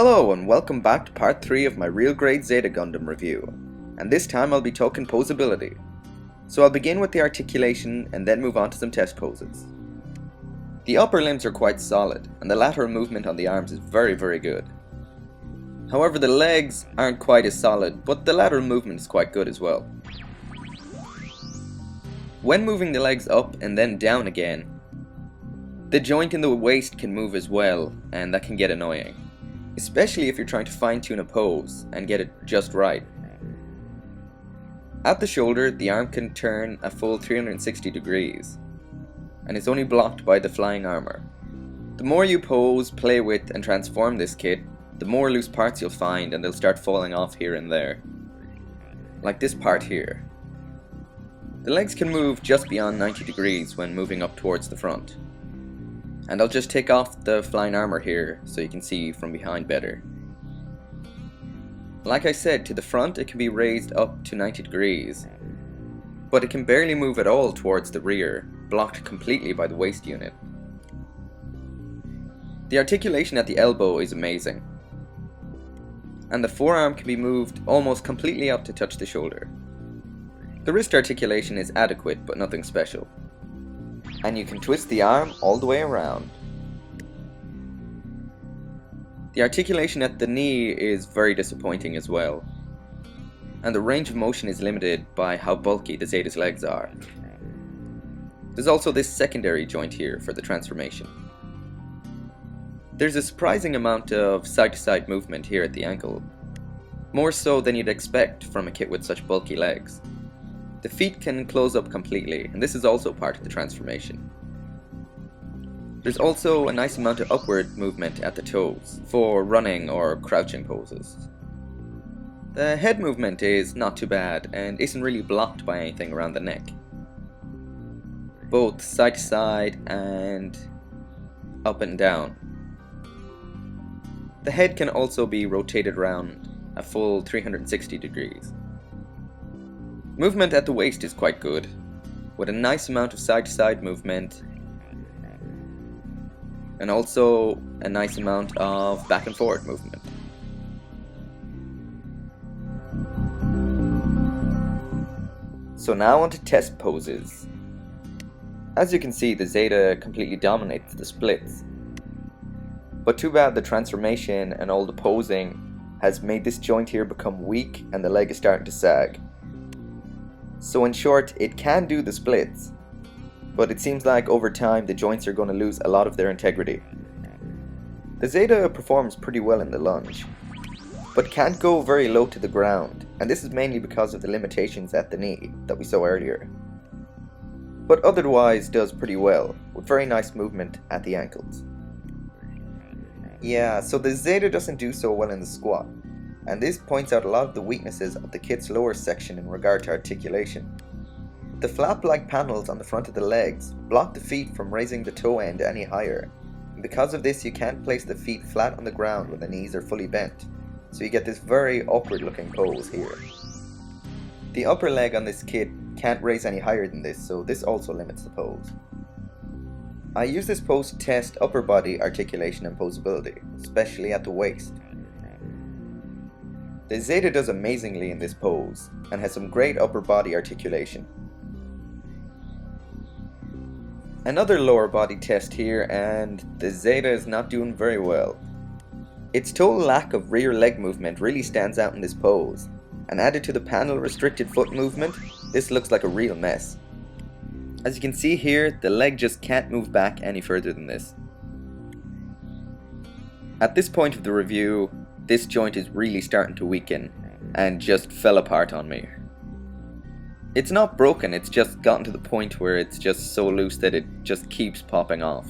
Hello and welcome back to part 3 of my RG Zeta Gundam review, and this time I'll be talking posability. So I'll begin with the articulation and then move on to some test poses. The upper limbs are quite solid, and the lateral movement on the arms is very good. However, the legs aren't quite as solid, but the lateral movement is quite good as well. When moving the legs up and then down again, the joint in the waist can move as well, and that can get annoying. Especially if you're trying to fine-tune a pose and get it just right. At the shoulder, the arm can turn a full 360 degrees, and it's only blocked by the flying armor. The more you pose, play with, and transform this kit, the more loose parts you'll find, and they'll start falling off here and there. Like this part here. The legs can move just beyond 90 degrees when moving up towards the front. And I'll just take off the flying armor here so you can see from behind better. Like I said, to the front it can be raised up to 90 degrees, but it can barely move at all towards the rear, blocked completely by the waist unit. The articulation at the elbow is amazing, and the forearm can be moved almost completely up to touch the shoulder. The wrist articulation is adequate but nothing special. And you can twist the arm all the way around. The articulation at the knee is very disappointing as well, and the range of motion is limited by how bulky the Zeta's legs are. There's also this secondary joint here for the transformation. There's a surprising amount of side-to-side movement here at the ankle, more so than you'd expect from a kit with such bulky legs. The feet can close up completely, and this is also part of the transformation. There's also a nice amount of upward movement at the toes for running or crouching poses. The head movement is not too bad and isn't really blocked by anything around the neck, both side to side and up and down. The head can also be rotated around a full 360 degrees. Movement at the waist is quite good, with a nice amount of side-to-side movement, and also a nice amount of back and forward movement. So now on to test poses. As you can see, the Zeta completely dominates the splits, but too bad the transformation and all the posing has made this joint here become weak and the leg is starting to sag. So in short, it can do the splits, but it seems like over time the joints are going to lose a lot of their integrity. The Zeta performs pretty well in the lunge, but can't go very low to the ground, and this is mainly because of the limitations at the knee that we saw earlier. But otherwise does pretty well, with very nice movement at the ankles. Yeah, so the Zeta doesn't do so well in the squat, and this points out a lot of the weaknesses of the kit's lower section in regard to articulation. The flap-like panels on the front of the legs block the feet from raising the toe end any higher, and because of this you can't place the feet flat on the ground when the knees are fully bent, so you get this very awkward looking pose here. The upper leg on this kit can't raise any higher than this, so this also limits the pose. I use this pose to test upper body articulation and posability, especially at the waist. The Zeta does amazingly in this pose, and has some great upper body articulation. Another lower body test here, and the Zeta is not doing very well. Its total lack of rear leg movement really stands out in this pose, and added to the panel restricted foot movement, this looks like a real mess. As you can see here, the leg just can't move back any further than this. At this point of the review, this joint is really starting to weaken, and just fell apart on me. It's not broken, it's just gotten to the point where it's just so loose that it just keeps popping off.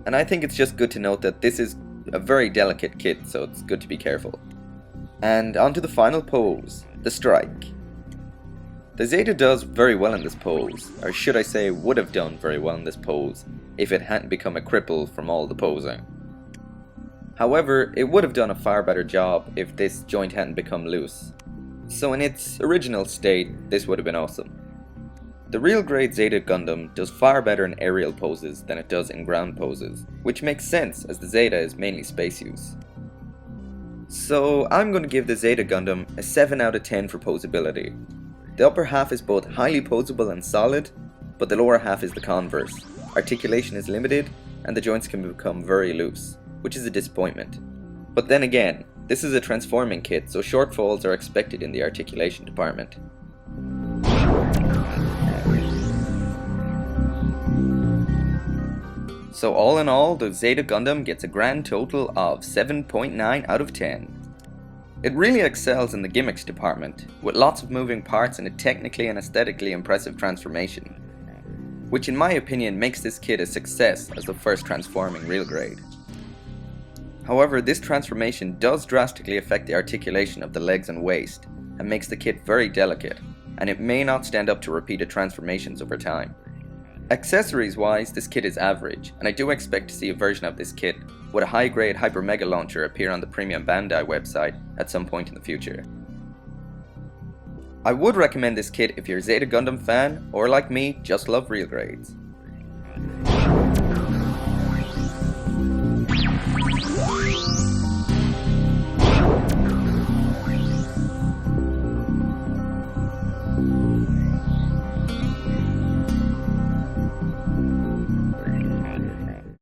And I think it's just good to note that this is a very delicate kit, so it's good to be careful. And on to the final pose, the strike. The Zeta does very well in this pose, or should I say would have done very well in this pose, if it hadn't become a cripple from all the posing. However, it would have done a far better job if this joint hadn't become loose. So in its original state, this would have been awesome. The real grade Zeta Gundam does far better in aerial poses than it does in ground poses, which makes sense as the Zeta is mainly space use. So I'm going to give the Zeta Gundam a 7 out of 10 for posability. The upper half is both highly posable and solid, but the lower half is the converse. Articulation is limited, and the joints can become very loose, which is a disappointment. But then again, this is a transforming kit, so shortfalls are expected in the articulation department. So all in all, the Zeta Gundam gets a grand total of 7.9 out of 10. It really excels in the gimmicks department, with lots of moving parts and a technically and aesthetically impressive transformation, which in my opinion makes this kit a success as the first transforming real grade. However, this transformation does drastically affect the articulation of the legs and waist, and makes the kit very delicate, and it may not stand up to repeated transformations over time. Accessories wise, this kit is average, and I do expect to see a version of this kit with a high grade Hyper Mega launcher appear on the premium Bandai website at some point in the future. I would recommend this kit if you're a Zeta Gundam fan, or like me, just love real grades.